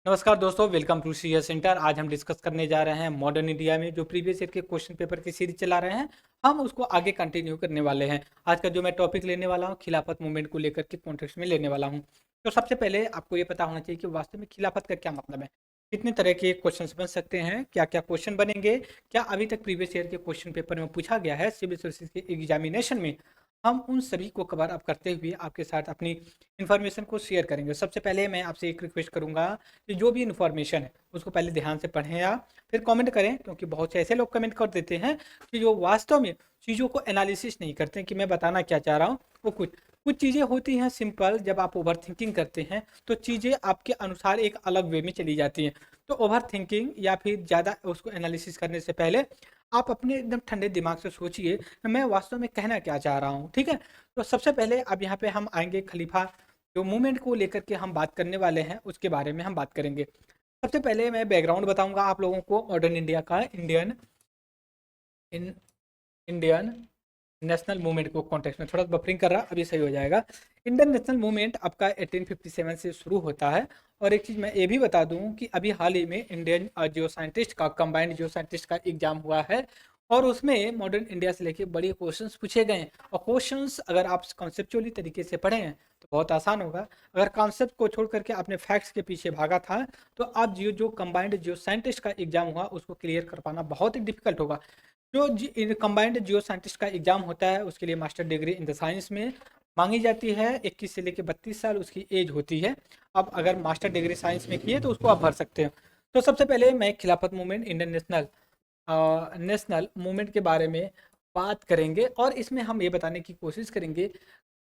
नमस्कार दोस्तों, welcome to CS centre. आज हम डिस्कस करने जा रहे हैं मॉडर्न इंडिया में जो प्रीवियस ईयर के क्वेश्चन पेपर की सीरीज चला रहे हैं। हम उसको आगे कंटिन्यू करने वाले हैं। आज का जो मैं टॉपिक लेने वाला हूँ, खिलाफत मूवमेंट को लेकर के कॉन्टेक्स्ट में लेने वाला हूँ। तो सबसे पहले आपको ये पता होना चाहिए कि वास्तव में खिलाफत का क्या मतलब है। कितने तरह के क्वेश्चंस बन सकते हैं, क्या क्या क्वेश्चन बनेंगे, क्या अभी तक प्रीवियस ईयर के क्वेश्चन पेपर में पूछा गया है सिविल सर्विसेज के एग्जामिनेशन में। हम उन सभी को कवर अप करते हुए आपके साथ अपनी इन्फॉर्मेशन को शेयर करेंगे। सबसे पहले मैं आपसे एक रिक्वेस्ट करूंगा कि जो भी इन्फॉर्मेशन है उसको पहले ध्यान से पढ़ें या फिर कमेंट करें, क्योंकि बहुत से ऐसे लोग कमेंट कर देते हैं कि जो वास्तव में चीज़ों को एनालिसिस नहीं करते कि मैं बताना क्या चाह रहा हूँ। वो कुछ कुछ चीज़ें होती हैं सिंपल, जब आप ओवर थिंकिंग करते हैं तो चीज़ें आपके अनुसार एक अलग वे में चली जाती हैं। तो ओवर थिंकिंग या फिर ज़्यादा उसको एनालिसिस करने से पहले आप अपने एकदम ठंडे दिमाग से सोचिए कि मैं वास्तव में कहना क्या चाह रहा हूँ। ठीक है, तो सबसे पहले अब यहाँ पे हम आएंगे खलीफा जो मूवमेंट को लेकर के हम बात करने वाले हैं उसके बारे में हम बात करेंगे। सबसे पहले मैं बैकग्राउंड बताऊंगा आप लोगों को मॉडर्न इंडिया का। इन इंडियन नेशनल मूवमेंट को कॉन्टेक्स्ट में थोड़ा बफरिंग कर रहा, अभी सही हो जाएगा। इंडियन नेशनल मूवमेंट आपका 1857 से शुरू होता है। और एक चीज़ मैं ये भी बता दूं कि अभी हाल ही में इंडियन जियो साइंटिस्ट का कंबाइंड जियो साइंटिस्ट का एग्जाम हुआ है। और उसमें मॉडर्न इंडिया से लेके बड़े क्वेश्चंस पूछे गए हैं। और क्वेश्चंस अगर आप कॉन्सेप्चुअली तरीके से पढ़े हैं तो बहुत आसान होगा। अगर कॉन्सेप्ट को छोड़ करके आपने फैक्ट्स के पीछे भागा था तो आप जियो जो कंबाइंड जियो साइंटिस्ट का एग्जाम हुआ उसको क्लियर कर पाना बहुत ही डिफिकल्ट होगा। जो कंबाइंड जियो साइंटिस्ट का एग्जाम होता है उसके लिए master degree in the science में मांगी जाती है। 21 से लेकर 32 साल उसकी एज होती है। अब अगर मास्टर डिग्री साइंस में की है तो उसको आप भर सकते हो। तो सबसे पहले मैं खिलाफत मूवमेंट इंडियन नेशनल मूवमेंट के बारे में बात करेंगे और इसमें हम ये बताने की कोशिश करेंगे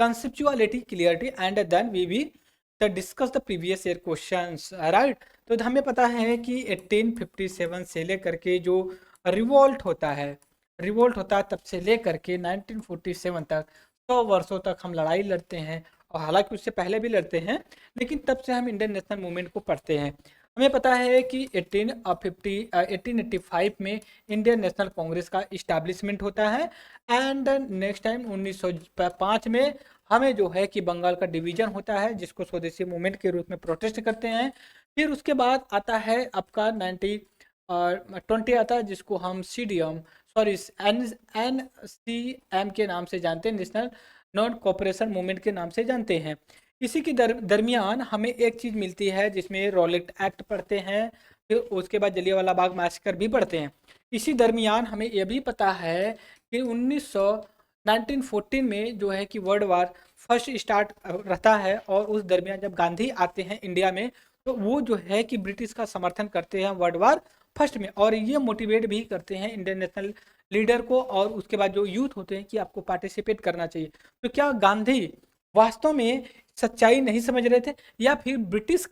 conceptuality clarity and then we we the discuss the previous year questions, right. तो हमें पता है कि 1857 से लेकर के जो रिवोल्ट होता है तब से लेकर के 1947 तक 100 वर्षों तक हम लड़ाई लड़ते हैं। और हालांकि उससे पहले भी लड़ते हैं, लेकिन तब से हम इंडियन नेशनल मूवमेंट को पढ़ते हैं। हमें पता है कि 1885 में इंडियन नेशनल कांग्रेस का इस्टेब्लिशमेंट होता है। एंड नेक्स्ट टाइम 1905 में हमें जो है कि बंगाल का डिवीजन होता है जिसको स्वदेशी मूवमेंट के रूप में प्रोटेस्ट करते हैं। फिर उसके बाद आता है आपका 20 आता है जिसको हम CDM सॉरी NCM के नाम से जानते हैं, नेशनल नॉन कॉपरेशन मूवमेंट के नाम से जानते हैं। इसी के दरमियान हमें एक चीज़ मिलती है जिसमें रॉलेट एक्ट पढ़ते हैं, फिर उसके बाद जलियांवाला बाग मैसेकर भी पढ़ते हैं। इसी दरमियान हमें यह भी पता है कि 1914 में जो है कि वर्ल्ड वार फर्स्ट स्टार्ट रहता है। और उस दरमियान जब गांधी आते हैं इंडिया में तो वो जो है कि ब्रिटिश का समर्थन करते हैं वर्ल्ड वार फर्स्ट में। और ये मोटिवेट भी करते हैं इंडियन नेशनल लीडर को और उसके बाद जो यूथ होते हैं कि आपको पार्टिसिपेट करना चाहिए। तो क्या गांधी वास्तव में सच्चाई नहीं समझ रहे थे या फिर ब्रिटिश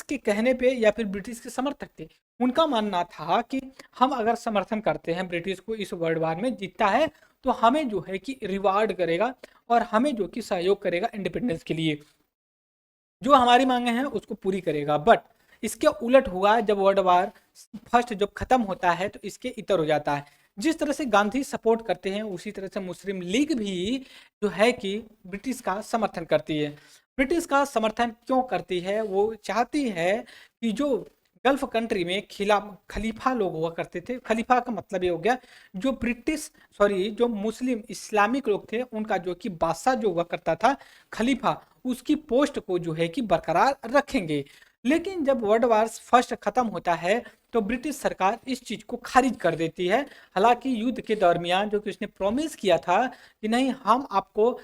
के कहने पे या फिर ब्रिटिश के समर्थक थे? उनका मानना था कि हम अगर समर्थन करते हैं ब्रिटिश को इस वर्ल्ड वार में जीतता है तो हमें जो है कि रिवार्ड करेगा और हमें जो कि सहयोग करेगा इंडिपेंडेंस के लिए, जो हमारी मांगे हैं उसको पूरी करेगा। बट इसके उलट हुआ, जब वर्ल्ड वार फर्स्ट जब खत्म होता है तो इसके इतर हो जाता है। जिस तरह से गांधी सपोर्ट करते हैं उसी तरह से मुस्लिम लीग भी जो है कि ब्रिटिश का समर्थन करती है। ब्रिटिश का समर्थन क्यों करती है? वो चाहती है कि जो गल्फ कंट्री में खलीफा लोग हुआ करते थे। खलीफा का मतलब ये हो गया जो जो मुस्लिम इस्लामिक लोग थे उनका जो कि बादशाह जो हुआ करता था खलीफा, उसकी पोस्ट को जो है कि बरकरार रखेंगे। लेकिन जब वर्ल्ड वार फर्स्ट खत्म होता है तो ब्रिटिश सरकार इस चीज को खारिज कर देती है। हालांकि युद्ध के दरमियान जो कि उसने प्रॉमिस किया था कि नहीं, हम आपको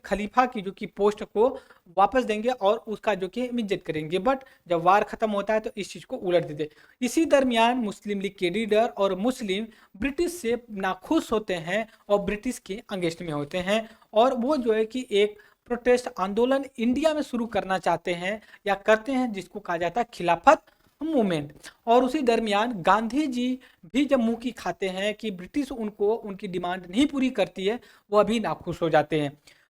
खलीफा की जो कि पोस्ट को वापस देंगे और उसका जो कि इज्जत करेंगे। बट जब वार खत्म होता है तो इस चीज को उलट देते। इसी दरमियान मुस्लिम लीग के लीडर और मुस्लिम ब्रिटिश से नाखुश होते हैं और ब्रिटिश के अगेंस्ट में होते हैं। और वो जो है कि एक प्रोटेस्ट आंदोलन इंडिया में शुरू करना चाहते हैं या करते हैं जिसको कहा जाता है खिलाफत मूवमेंट। और उसी दरमियान गांधी जी भी जब मुंह की खाते हैं कि ब्रिटिश उनको उनकी डिमांड नहीं पूरी करती है, वो अभी नाखुश हो जाते हैं।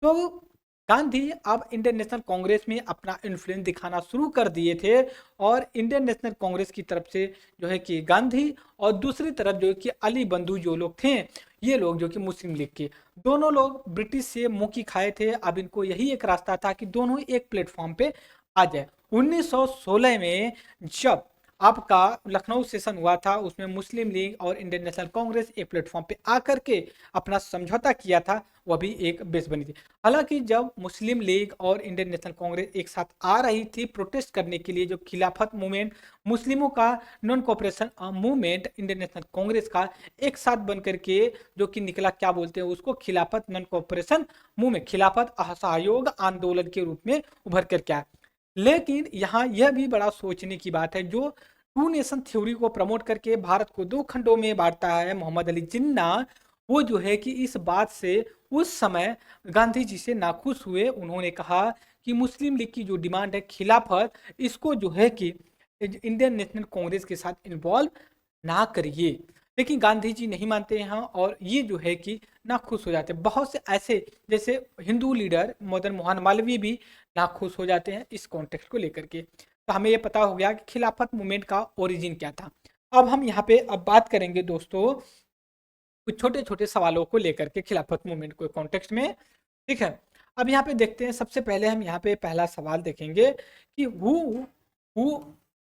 तो गांधी अब इंडियन नेशनल कांग्रेस में अपना इन्फ्लुएंस दिखाना शुरू कर दिए थे। और इंडियन नेशनल कांग्रेस की तरफ से जो है कि गांधी और दूसरी तरफ जो है कि अली बंधु जो लोग थे, ये लोग जो कि मुस्लिम लीग के, दोनों लोग ब्रिटिश से मुंह की खाए थे। अब इनको यही एक रास्ता था कि दोनों एक प्लेटफॉर्म पे आ जाए। 1916 में जब आपका लखनऊ सेशन हुआ था, उसमें मुस्लिम लीग और इंडियन नेशनल कांग्रेस एक प्लेटफॉर्म पे आकर के अपना समझौता किया था, वह भी एक बेस बनी थी। हालांकि जब मुस्लिम लीग और इंडियन नेशनल कांग्रेस एक साथ आ रही थी प्रोटेस्ट करने के लिए, जो खिलाफत मूवमेंट, मुस्लिमों का non cooperation movement, Indian national Congress का एक साथ बन करके जो कि निकला, क्या बोलते हैं उसको, खिलाफत नॉन कोऑपरेशन मूवमेंट, खिलाफत असहयोग आंदोलन के रूप में उभर कर क्या। लेकिन यहाँ यह भी बड़ा सोचने की बात है, जो टू नेशन थ्योरी को प्रमोट करके भारत को दो खंडों में बांटता है मोहम्मद अली जिन्ना, वो जो है कि इस बात से उस समय गांधी जी से नाखुश हुए। उन्होंने कहा कि मुस्लिम लीग की जो डिमांड है खिलाफत, इसको जो है कि इंडियन नेशनल कांग्रेस के साथ इन्वॉल्व ना करिए। लेकिन गांधी जी नहीं मानते हैं और ये जो है कि नाखुश हो जाते हैं। बहुत से ऐसे जैसे हिंदू लीडर मदन मोहन मालवीय भी नाखुश हो जाते हैं इस कॉन्टेक्स्ट को लेकर के। तो हमें ये पता हो गया कि खिलाफत मूवमेंट का ओरिजिन क्या था। अब हम यहाँ पे अब बात करेंगे दोस्तों कुछ छोटे छोटे सवालों को लेकर के खिलाफत मूवमेंट को कॉन्टेक्स्ट में। ठीक है, अब यहाँ पे देखते हैं, सबसे पहले हम यहाँ पे पहला सवाल देखेंगे कि who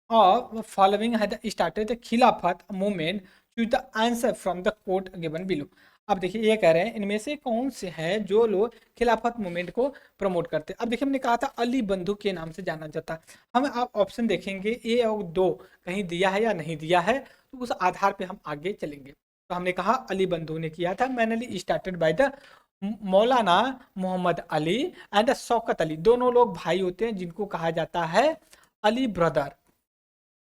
of following had started the Khilafat movement, choose the answer from the code given below. अब देखिए ये कह रहे हैं इनमें से कौन से हैं जो लोग खिलाफत मूवमेंट को प्रमोट करते हैं। अब देखिए हमने कहा था अली बंधु के नाम से जाना जाता है। हम आप ऑप्शन देखेंगे ए और दो कहीं दिया है या नहीं दिया है, तो उस आधार पे हम आगे चलेंगे। तो हमने कहा अली बंधु ने किया था, mainly started by the Maulana Mohammad Ali and Shaukat Ali. दोनों लोग भाई होते हैं जिनको कहा जाता है अली ब्रदर।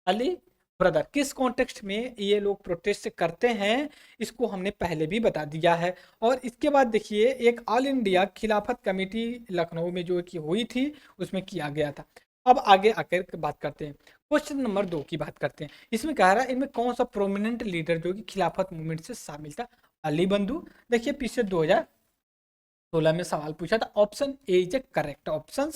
अली ब्रदर किस कॉन्टेक्स्ट में ये लोग प्रोटेस्ट करते हैं, इसको हमने पहले भी बता दिया है। और इसके बाद देखिए एक ऑल इंडिया खिलाफत कमेटी लखनऊ में जो कि हुई थी, उसमें किया गया था। अब आगे आकर बात करते हैं, क्वेश्चन नंबर 2 की बात करते हैं। इसमें कह रहा है इनमें कौन सा प्रोमिनेंट लीडर जो कि खिलाफत मूवमेंट से शामिल था। अली बंधु। देखिए पीछे 2016 में सवाल पूछा था, option A is A correct option.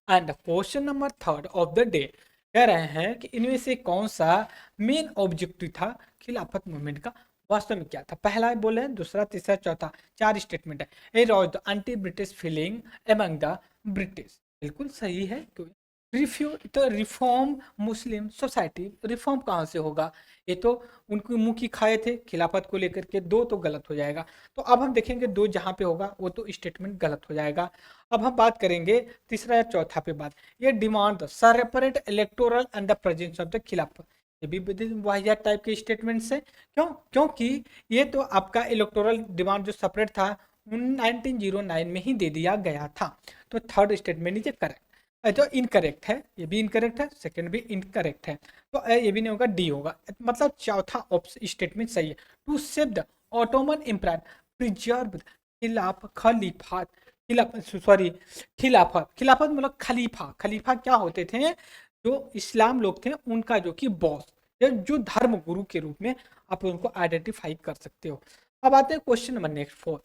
And question number 3 of the day कह रहे हैं कि इनमें से कौन सा मेन ऑब्जेक्टिव था खिलाफत मूवमेंट का, वास्तव में क्या था। पहला बोले, दूसरा, तीसरा, चौथा, 4 स्टेटमेंट है। Aroused the anti British feeling among the British, बिल्कुल सही है। क्यों रिफ्यू तो रिफॉर्म मुस्लिम सोसाइटी, रिफॉर्म कहाँ से होगा, ये तो उनके मुंह की खाए थे खिलाफत को लेकर के। दो तो गलत हो जाएगा। तो अब हम देखेंगे दो जहाँ पे होगा वो तो स्टेटमेंट गलत हो जाएगा। अब हम बात करेंगे तीसरा या चौथा पे बात, ये demand the separate electoral and the presence of the खिलाफत, ये भी वाहियात टाइप के स्टेटमेंट्स है। क्योंकि ये तो आपका इलेक्टोरल डिमांड जो सेपरेट था 1909 में ही दे दिया गया था। तो थर्ड स्टेटमेंट इज करेक्ट, तो इनकरेक्ट है, ये भी इनकरेक्ट है, सेकंड भी इनकरेक्ट है। तो ये भी नहीं होगा, डी होगा। मतलब चौथा स्टेटमेंट सही है। To save the Ottoman empire preserve Khalifat, Khilafat मतलब खलीफा। खलीफा क्या होते थे, जो इस्लाम लोग थे उनका जो कि बॉस, या जो धर्म गुरु के रूप में आप उनको आइडेंटिफाई कर सकते हो। अब आते हैं question number next 4,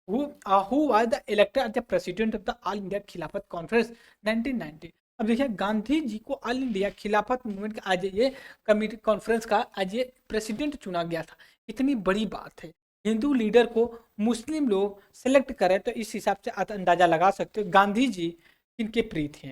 who was the elected as the president of the All India खिलाफत कॉन्फ्रेंस 1990। अब देखिए गांधी जी को ऑल इंडिया खिलाफत मूवमेंट का आज ये कमेटी कॉन्फ्रेंस का आज ये प्रेसिडेंट चुना गया था। इतनी बड़ी बात है, हिंदू लीडर को मुस्लिम लोग सेलेक्ट करें, तो इस हिसाब से आप अंदाजा लगा सकते हो गांधी जी किनके प्रिय थे,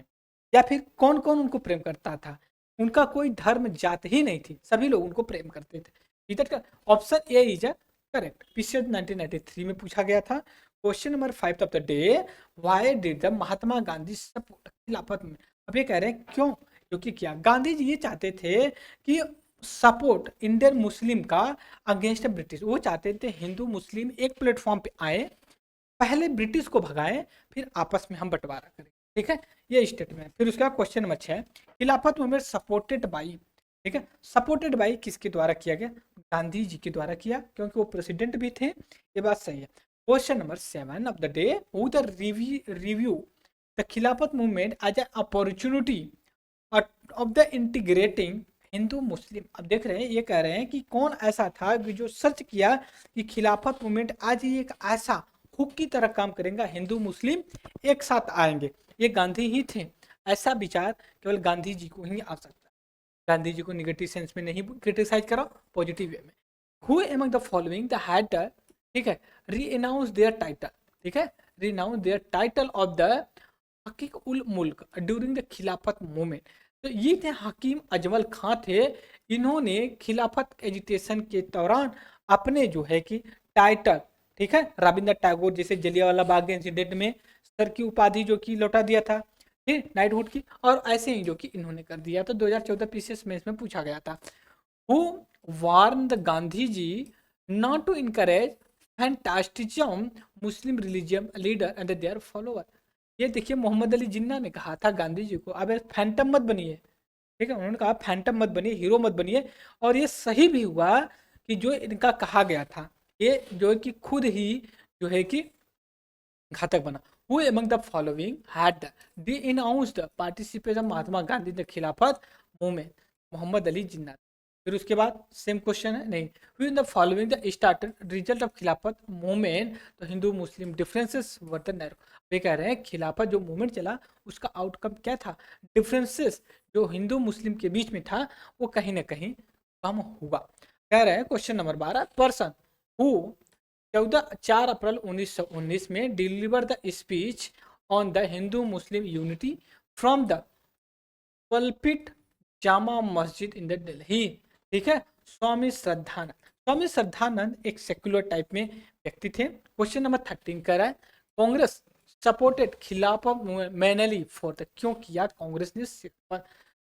या फिर कौन कौन उनको प्रेम करता था। उनका कोई धर्म जात ही नहीं थी, सभी लोग उनको प्रेम करते थे। इधर का ऑप्शन ए इज करेक्ट। पीछे 1993 में पूछा गया था। Question number 5 of the day, why did the Mahatma Gandhi support खिलाफत में। अब ये कह रहे हैं क्यों, क्योंकि क्या गांधी जी ये चाहते थे कि सपोर्ट इंडियन मुस्लिम का अगेंस्ट ब्रिटिश। वो चाहते थे हिंदू मुस्लिम एक प्लेटफॉर्म पे आए, पहले ब्रिटिश को भगाएं, फिर आपस में हम बंटवारा करें। ठीक है, ये स्टेटमेंट। फिर उसका क्वेश्चन नंबर 6, खिलाफत मूवमेंट सपोर्टेड बाई, ठीक है, सपोर्टेड बाई किसके द्वारा किया गया, गांधी जी के द्वारा किया, क्योंकि वो प्रेसिडेंट भी थे। ये बात सही है। Question number 7 of the day, who the review the Khilafat movement as an opportunity of the integrating Hindu Muslim. अब देख रहे हैं ये कह रहे हैं कि कौन ऐसा था कि जो सर्च किया कि खिलाफत मूवमेंट आज ही एक ऐसा हुक की तरह काम करेगा, हिंदू मुस्लिम एक साथ आएंगे। ये गांधी ही थे। ऐसा विचार केवल गांधी जी को ही आ सकता है। गांधी जी को निगेटिव सेंस में नहीं क्रिटिसाइज करो, पॉजिटिव वे में। Who among the following the had, ठीक है, रीअनाउंस देयर टाइटल, ठीक है, रीअनाउंस देयर टाइटल ऑफ द हकीक उल मुल्क ड्यूरिंग द खिलाफत मूवमेंट। तो ये थे हकीम अजमल खां थे। इन्होंने खिलाफत एजिटेशन के दौरान अपने जो है कि टाइटल, ठीक है, रविंद्र टैगोर जैसे जलियांवाला बाग इंसिडेंट में सर की उपाधि जो कि लौटा दिया था, ठीक, नाइटहुड की, और ऐसे ही जो कि इन्होंने कर दिया। तो 2014 पीसीएस में इसमें पूछा गया था, who warned the Gandhiji not to encourage fanaticism Muslim religion leader and their follower। ये देखिए मोहम्मद अली जिन्ना ने कहा था गांधी जी को, अब फैंटम मत बनिए, ठीक है, उन्होंने कहा फैंटम मत बनिए, हीरो मत बनिए। और ये सही भी हुआ कि जो इनका कहा गया था ये जो है कि खुद ही जो है कि घातक बना। Who among the following had denounced participation Mahatma Gandhi the Khilafat movement? Mohammad Ali Jinnah. फिर उसके बाद सेम क्वेश्चन है, नहीं, who in the following the started result of खिलाफत मूवमेंट? तो हिंदू मुस्लिम डिफरेंसेस वर द नैरो। वे कह रहे हैं खिलाफत जो मूवमेंट चला उसका आउटकम क्या था? डिफरेंसेस जो हिंदू मुस्लिम के बीच में था वो कहीं ना कहीं कम हुआ। कह रहे हैं क्वेश्चन नंबर 12, पर्सन हु 4 अप्रैल 1919 में deliver the speech on the Hindu Muslim unity from the pulpit Jama Masjid in the Delhi, ठीक है, स्वामी श्रद्धानंद। स्वामी श्रद्धानंद एक सेक्युलर टाइप में व्यक्ति थे। क्वेश्चन नंबर 13 कर रहा है, कांग्रेस सपोर्टेड खिलाफत मैनली फॉर द, क्यों किया कांग्रेस ने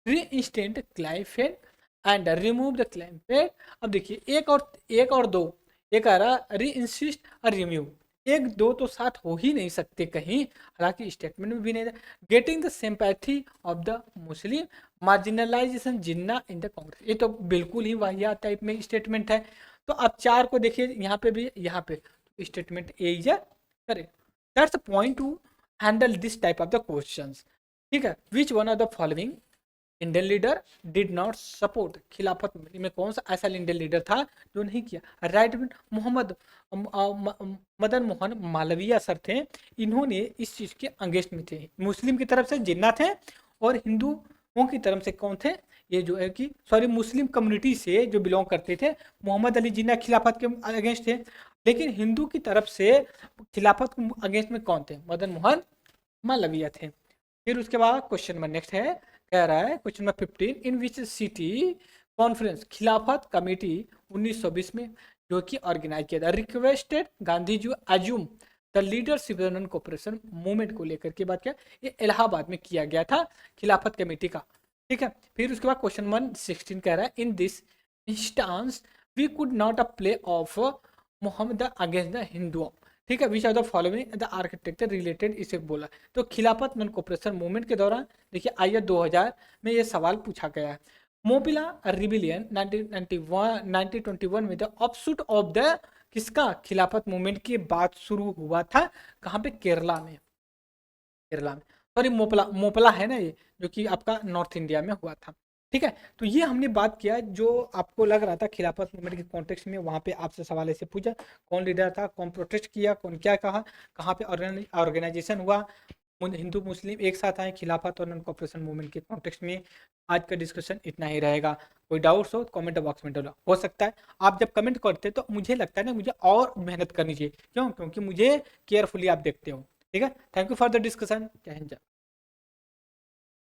रीइंस्टेंट क्लाइफेड एंड रिमूव द क्लाइफेड। अब देखिए एक और दो, एक आ रहा री इंसिस्ट और रिम्यू, एक दो तो साथ हो ही नहीं सकते कहीं, हालांकि स्टेटमेंट में भी नहीं। Getting the sympathy of the Muslim marginalisation Jinnah in the Congress, ये तो बिल्कुल ही वाहियात टाइप में स्टेटमेंट है। तो आप 4 को देखिए, यहाँ पे भी, यहाँ पे statement A is correct. That's the point two handle this type of the questions, ठीक है। Which one of the following Indian leader did not support खिलाफत में? कौन सा ऐसा इंडियन लीडर था जो नहीं किया? राइट, मोहम्मद मदन मोहन मालवीय सर थे। इन्होंने इस चीज के अगेंस्ट में थे। मुस्लिम की तरफ से जिन्ना थे और हिंदुओं की तरफ से कौन थे? ये जो है कि सॉरी मुस्लिम कम्युनिटी से जो बिलोंग करते थे मोहम्मद अली जिन्ना खिलाफत के अगेंस्ट थे। लेकिन हिंदू की तरफ से खिलाफत के अगेंस्ट में कौन थे? मदन मोहन मालवीय थे। फिर उसके बाद क्वेश्चन नंबर नेक्स्ट है, कह रहा है question number 15, in which city conference Khilafat committee 1920 में जो कि ऑर्गेनाइज किया था? Requested Gandhi ji assume the leadership cooperation movement को लेकर के बात किया, ये इलाहाबाद में किया गया था खिलाफत कमेटी का, ठीक है। फिर उसके बाद क्वेश्चन नंबर 16 कह रहा है, in this instance we could not a play off Mohammad against the हिंदुओं, ठीक है, which are the following the architecture related, इसे बोला। तो खिलाफत नॉन कोऑपरेशन मूवमेंट के दौरान देखिए आइए 2000 में ये सवाल पूछा गया है। मोबिला रिबिलियन 1921 में द ऑफशूट ऑफ द किसका? खिलाफत मूवमेंट की बात शुरू हुआ था कहाँ पे? केरला में, केरला में, सॉरी मोपला है ना ये, जो कि आपका नॉर्थ इंडिया में हुआ था, ठीक है। तो ये हमने बात किया जो आपको लग रहा था खिलाफत मूवमेंट के कॉन्टेक्स्ट में, वहाँ पे आपसे सवाल ऐसे पूछा कौन लीडर था, कौन प्रोटेस्ट किया, कौन क्या कहा, कहाँ पे ऑर्गेनाइजेशन हुआ, हिंदू मुस्लिम एक साथ आए खिलाफत और नॉन कॉपरेशन मूवमेंट के कॉन्टेक्स्ट में। आज का डिस्कशन इतना ही रहेगा। कोई डाउट्स हो कमेंट बॉक्स में डालो। हो सकता है आप जब कमेंट करते तो मुझे लगता है ना मुझे और मेहनत करनी चाहिए, क्यों? क्योंकि मुझे केयरफुली आप देखते हो, ठीक है। Thank you for the discussion. जय हिंद।